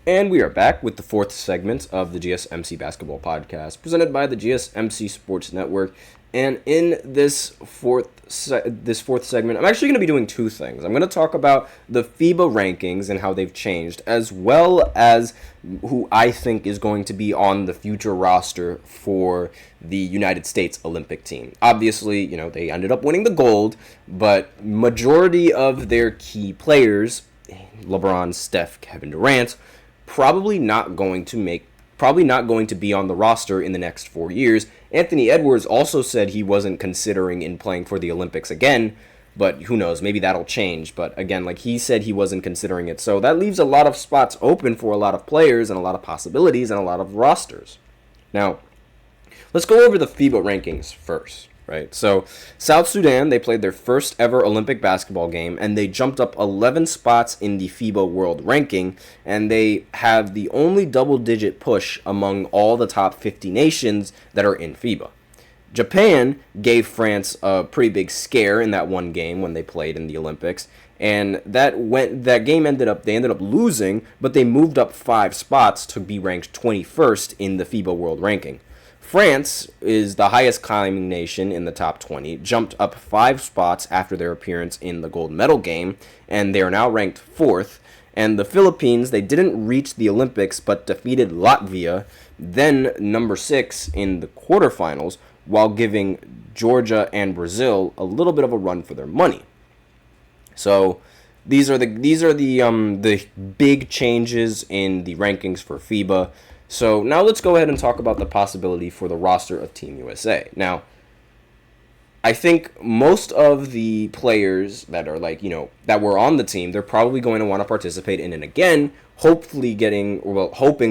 And we are back with the fourth segment of the GSMC Basketball Podcast, presented by the GSMC Sports Network. And in this fourth segment, I'm actually going to be doing two things. I'm going to talk about the FIBA rankings and how they've changed, as well as who I think is going to be on the future roster for the United States Olympic team. Obviously, they ended up winning the gold, but majority of their key players, LeBron, Steph, Kevin Durant, probably not going to be on the roster in the next 4 years. Anthony Edwards also said he wasn't considering in playing for the Olympics again, but who knows, maybe that'll change. But again, he said he wasn't considering it. So that leaves a lot of spots open for a lot of players and a lot of possibilities and a lot of rosters. Now, let's go over the FIBA rankings first. Right, so South Sudan, they played their first ever Olympic basketball game, and they jumped up 11 spots in the FIBA World Ranking, and they have the only double-digit push among all the top 50 nations that are in FIBA. Japan gave France a pretty big scare in that one game when they played in the Olympics, and they ended up losing, but they moved up 5 spots to be ranked 21st in the FIBA World Ranking. France is the highest climbing nation in the top 20, jumped up 5 spots after their appearance in the gold medal game, and they are now ranked 4th. And the Philippines, they didn't reach the Olympics but defeated Latvia, then number 6 in the quarterfinals, while giving Georgia and Brazil a little bit of a run for their money. So these are the big changes in the rankings for FIBA. So now let's go ahead and talk about the possibility for the roster of Team USA. Now, I think most of the players that are that were on the team, they're probably going to want to participate in it again, hoping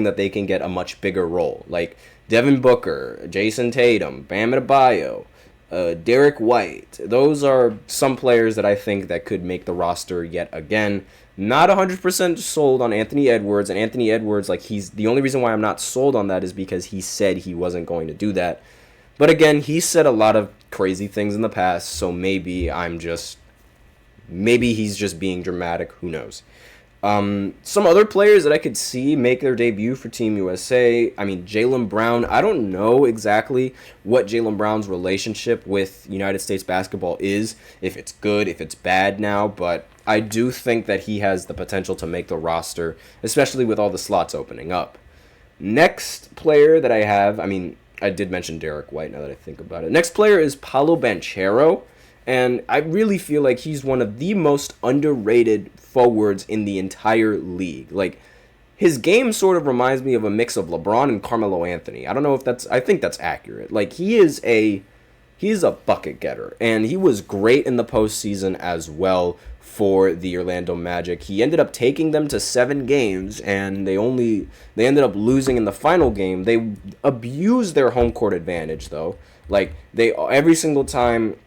that they can get a much bigger role. Like Devin Booker, Jason Tatum, Bam Adebayo, Derek White. Those are some players that I think that could make the roster yet again. Not 100% sold on Anthony Edwards, and Anthony Edwards, he's the only reason why I'm not sold on that is because he said he wasn't going to do that. But again, he said a lot of crazy things in the past, so maybe he's just being dramatic, who knows. Some other players that I could see make their debut for Team USA, Jaylen Brown. I don't know exactly what Jaylen Brown's relationship with United States basketball is, if it's good, if it's bad now, but I do think that he has the potential to make the roster, especially with all the slots opening up. Next player that I have, I did mention Derek White now that I think about it. Next player is Paolo Banchero, and I really feel like he's one of the most underrated forwards in the entire league. His game sort of reminds me of a mix of LeBron and Carmelo Anthony. I think that's accurate. He's a bucket getter, and he was great in the postseason as well for the Orlando Magic. He ended up taking them to 7 games, and they ended up losing in the final game. They abused their home court advantage, though. Every single time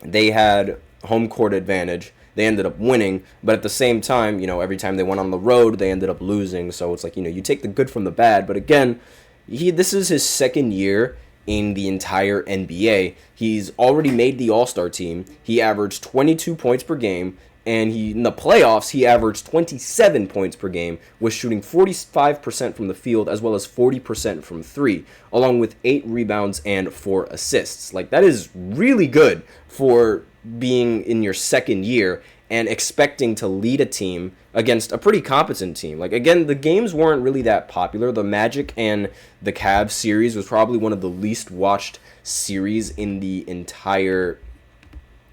they had home court advantage, they ended up winning, but at the same time, every time they went on the road, they ended up losing. So it's you take the good from the bad. But again, this is his second year in the entire NBA. He's already made the All-Star team. He averaged 22 points per game, and in the playoffs, he averaged 27 points per game, was shooting 45% from the field as well as 40% from 3, along with 8 rebounds and 4 assists. That is really good for being in your second year and expecting to lead a team against a pretty competent team. Again, the games weren't really that popular. The Magic and the Cavs series was probably one of the least watched series in the entire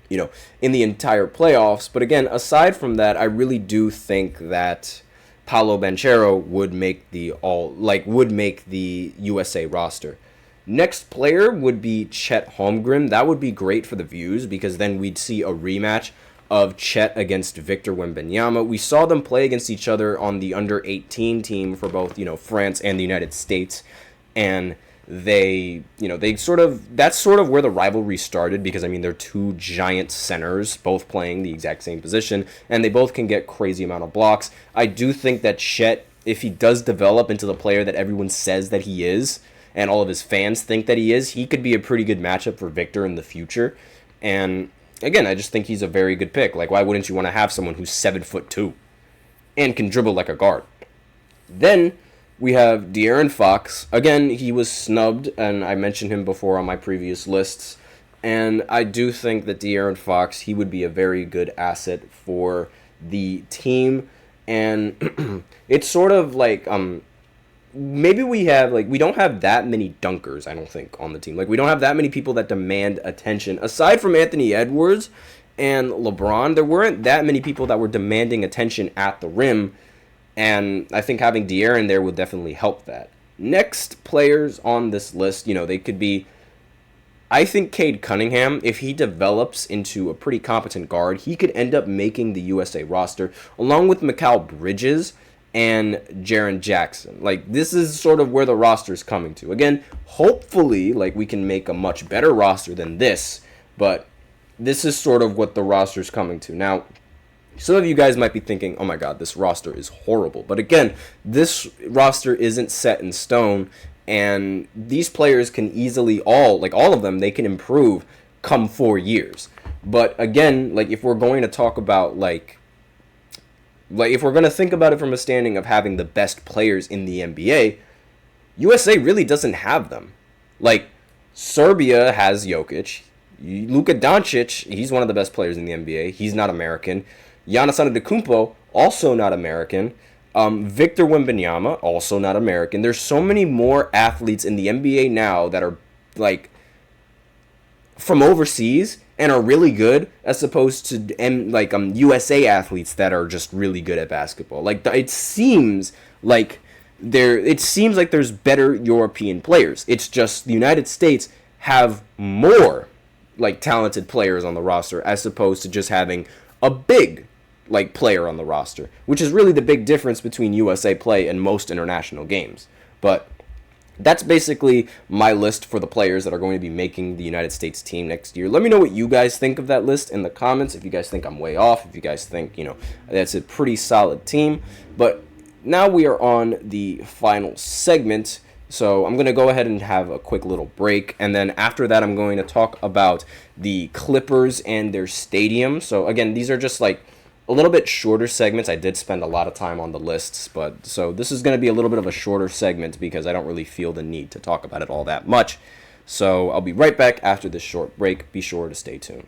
playoffs. But again, aside from that, I really do think that Paolo Banchero would make the USA roster. Next player would be Chet Holmgren. That would be great for the views because then we'd see a rematch of Chet against Victor Wembanyama. We saw them play against each other on the under-18 team for both, France and the United States, and that's sort of where the rivalry started because they're two giant centers both playing the exact same position, and they both can get crazy amount of blocks. I do think that Chet, if he does develop into the player that everyone says that he is, and all of his fans think that he is, he could be a pretty good matchup for Victor in the future. And again, I just think he's a very good pick. Why wouldn't you want to have someone who's 7'2" and can dribble like a guard? Then we have De'Aaron Fox. Again, he was snubbed, and I mentioned him before on my previous lists. And I do think that De'Aaron Fox, he would be a very good asset for the team. And it's sort of like maybe we don't have that many dunkers, I don't think, on the team. Like, we don't have that many people that demand attention. Aside from Anthony Edwards and LeBron, there weren't that many people that were demanding attention at the rim. And I think having De'Aaron there would definitely help that. Next players on this list, they could be, I think Cade Cunningham, if he develops into a pretty competent guard, he could end up making the USA roster, along with Mikal Bridges and Jaren Jackson. Like, this is sort of where the roster is coming to. Again, hopefully, we can make a much better roster than this, but this is sort of what the roster is coming to. Now, some of you guys might be thinking, oh my god, this roster is horrible. But again, this roster isn't set in stone, and these players can easily all of them, they can improve come 4 years. But again, if we're going to talk about, if we're going to think about it from a standing of having the best players in the NBA, USA really doesn't have them. Serbia has Jokic. Luka Doncic, he's one of the best players in the NBA. He's not American. Giannis Antetokounmpo, also not American. Victor Wembanyama, also not American. There's so many more athletes in the NBA now that are, from overseas and are really good, as opposed to, USA athletes that are just really good at basketball. It seems like there's better European players. It's just the United States have more, talented players on the roster, as opposed to just having a big player on the roster, which is really the big difference between USA play and most international games. But that's basically my list for the players that are going to be making the United States team next year. Let me know what you guys think of that list in the comments. If you guys think I'm way off, if you guys think, that's a pretty solid team. But now we are on the final segment. So I'm going to go ahead and have a quick little break. And then after that, I'm going to talk about the Clippers and their stadium. So again, these are just a little bit shorter segments. I did spend a lot of time on the lists, but so this is going to be a little bit of a shorter segment because I don't really feel the need to talk about it all that much. So I'll be right back after this short break. Be sure to stay tuned.